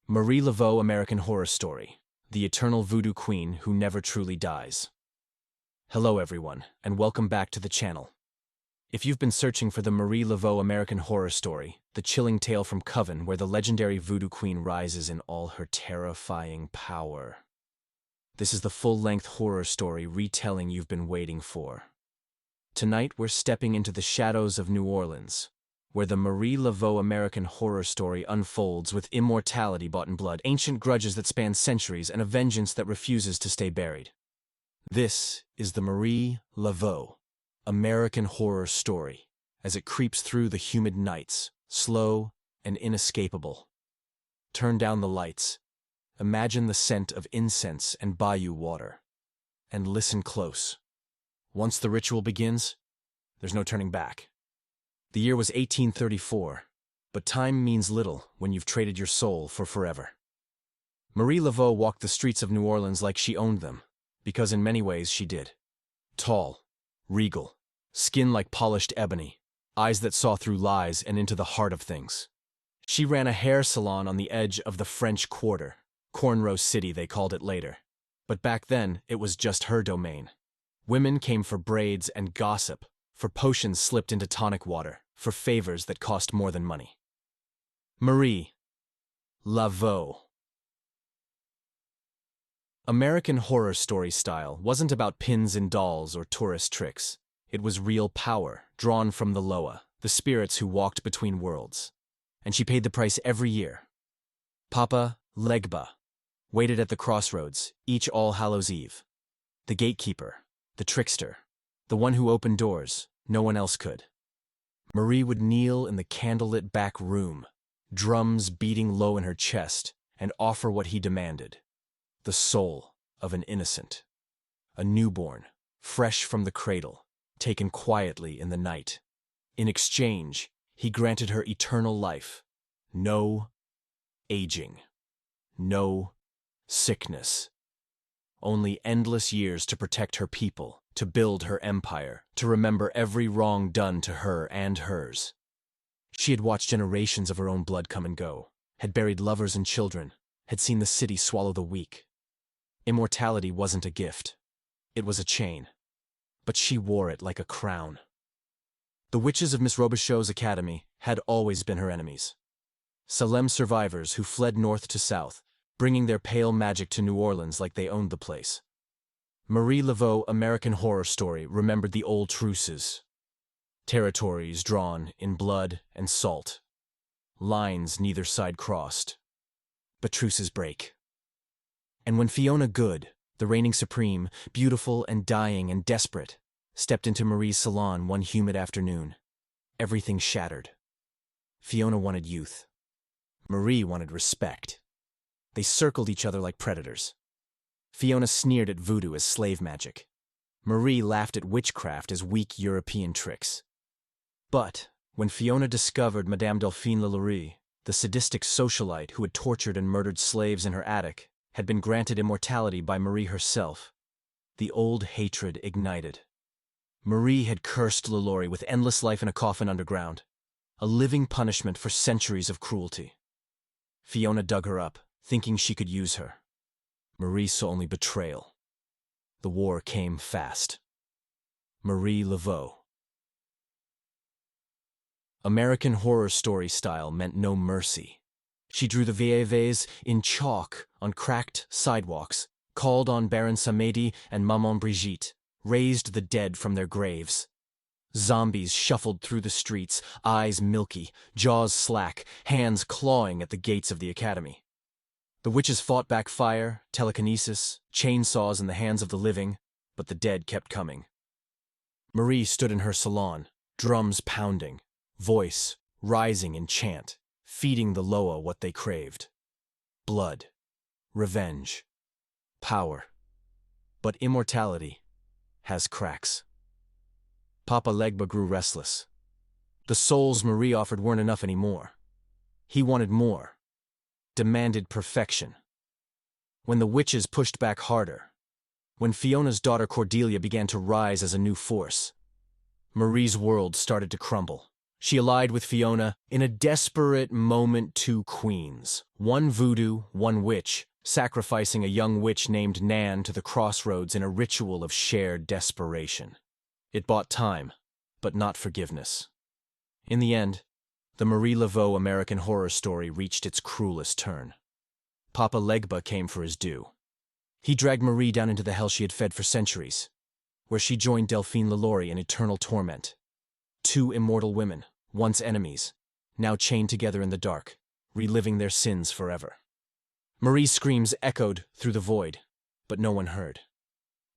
Marie Laveau American Horror Story, the eternal voodoo queen who never truly dies. Hello everyone, and welcome back to the channel. If you've been searching for the Marie Laveau American Horror Story, the chilling tale from Coven where the legendary voodoo queen rises in all her terrifying power, this is the full-length horror story retelling you've been waiting for. Tonight we're stepping into the shadows of New Orleans, where the Marie Laveau American Horror Story unfolds with immortality bought in blood, ancient grudges that span centuries, and a vengeance that refuses to stay buried. This is the Marie Laveau American Horror Story, as it creeps through the humid nights, slow and inescapable. Turn down the lights, imagine the scent of incense and bayou water, and listen close. Once the ritual begins, there's no turning back. The year was 1834, but time means little when you've traded your soul for forever. Marie Laveau walked the streets of New Orleans like she owned them, because in many ways she did. Tall, regal, skin like polished ebony, eyes that saw through lies and into the heart of things. She ran a hair salon on the edge of the French Quarter, Cornrow City they called it later. But back then, it was just her domain. Women came for braids and gossip, for potions slipped into tonic water, for favors that cost more than money. Marie Laveau. American Horror Story style wasn't about pins and dolls or tourist tricks. It was real power, drawn from the Loa, the spirits who walked between worlds. And she paid the price every year. Papa Legba waited at the Crossroads, each All Hallows Eve. The gatekeeper, the trickster, the one who opened doors no one else could. Marie would kneel in the candlelit back room, drums beating low in her chest, and offer what he demanded: the soul of an innocent, a newborn, fresh from the cradle, taken quietly in the night. In exchange, he granted her eternal life, no aging, no sickness, only endless years to protect her people, to build her empire, to remember every wrong done to her and hers. She had watched generations of her own blood come and go, had buried lovers and children, had seen the city swallow the weak. Immortality wasn't a gift. It was a chain. But she wore it like a crown. The witches of Miss Robichaux's academy had always been her enemies. Salem survivors who fled north to south, bringing their pale magic to New Orleans like they owned the place. Marie Laveau American Horror Story remembered the old truces. Territories drawn in blood and salt. Lines neither side crossed. But truces break. And when Fiona Good, the reigning supreme, beautiful and dying and desperate, stepped into Marie's salon one humid afternoon, everything shattered. Fiona wanted youth. Marie wanted respect. They circled each other like predators. Fiona sneered at voodoo as slave magic. Marie laughed at witchcraft as weak European tricks. But when Fiona discovered Madame Delphine Lalaurie, the sadistic socialite who had tortured and murdered slaves in her attic, had been granted immortality by Marie herself, the old hatred ignited. Marie had cursed Lalaurie with endless life in a coffin underground, a living punishment for centuries of cruelty. Fiona dug her up, thinking she could use her. Marie saw only betrayal. The war came fast. Marie Laveau. American Horror Story style meant no mercy. She drew the Veves in chalk on cracked sidewalks, called on Baron Samedi and Maman Brigitte, raised the dead from their graves. Zombies shuffled through the streets, eyes milky, jaws slack, hands clawing at the gates of the academy. The witches fought back fire, telekinesis, chainsaws in the hands of the living, but the dead kept coming. Marie stood in her salon, drums pounding, voice rising in chant, feeding the Loa what they craved. Blood, revenge, power. But immortality has cracks. Papa Legba grew restless. The souls Marie offered weren't enough anymore. He wanted more. Demanded perfection. When the witches pushed back harder, when Fiona's daughter Cordelia began to rise as a new force, Marie's world started to crumble. She allied with Fiona in a desperate moment. Two queens, one voodoo, one witch, sacrificing a young witch named Nan to the Crossroads in a ritual of shared desperation. It bought time, but not forgiveness. In the end, the Marie Laveau American Horror Story reached its cruelest turn. Papa Legba came for his due. He dragged Marie down into the hell she had fed for centuries, where she joined Delphine Lalaurie in eternal torment. Two immortal women, once enemies, now chained together in the dark, reliving their sins forever. Marie's screams echoed through the void, but no one heard.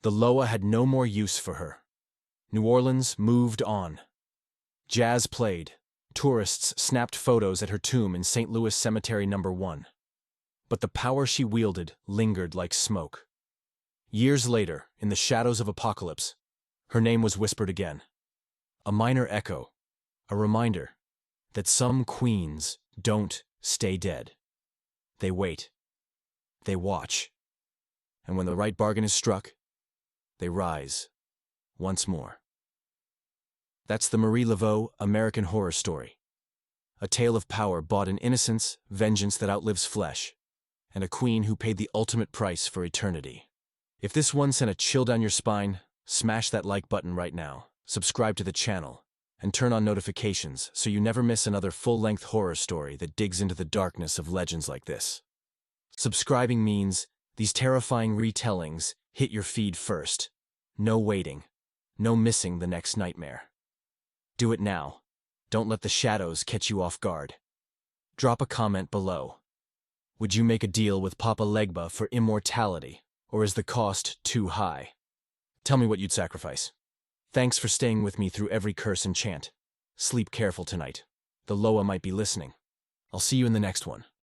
The Loa had no more use for her. New Orleans moved on. Jazz played. Tourists snapped photos at her tomb in St. Louis Cemetery No. 1. But the power she wielded lingered like smoke. Years later, in the shadows of apocalypse, her name was whispered again. A minor echo, a reminder that some queens don't stay dead. They wait. They watch. And when the right bargain is struck, they rise once more. That's the Marie Laveau American Horror Story. A tale of power bought in innocence, vengeance that outlives flesh, and a queen who paid the ultimate price for eternity. If this one sent a chill down your spine, smash that like button right now, subscribe to the channel, and turn on notifications so you never miss another full-length horror story that digs into the darkness of legends like this. Subscribing means these terrifying retellings hit your feed first. No waiting. No missing the next nightmare. Do it now. Don't let the shadows catch you off guard. Drop a comment below. Would you make a deal with Papa Legba for immortality, or is the cost too high? Tell me what you'd sacrifice. Thanks for staying with me through every curse and chant. Sleep careful tonight. The Loa might be listening. I'll see you in the next one.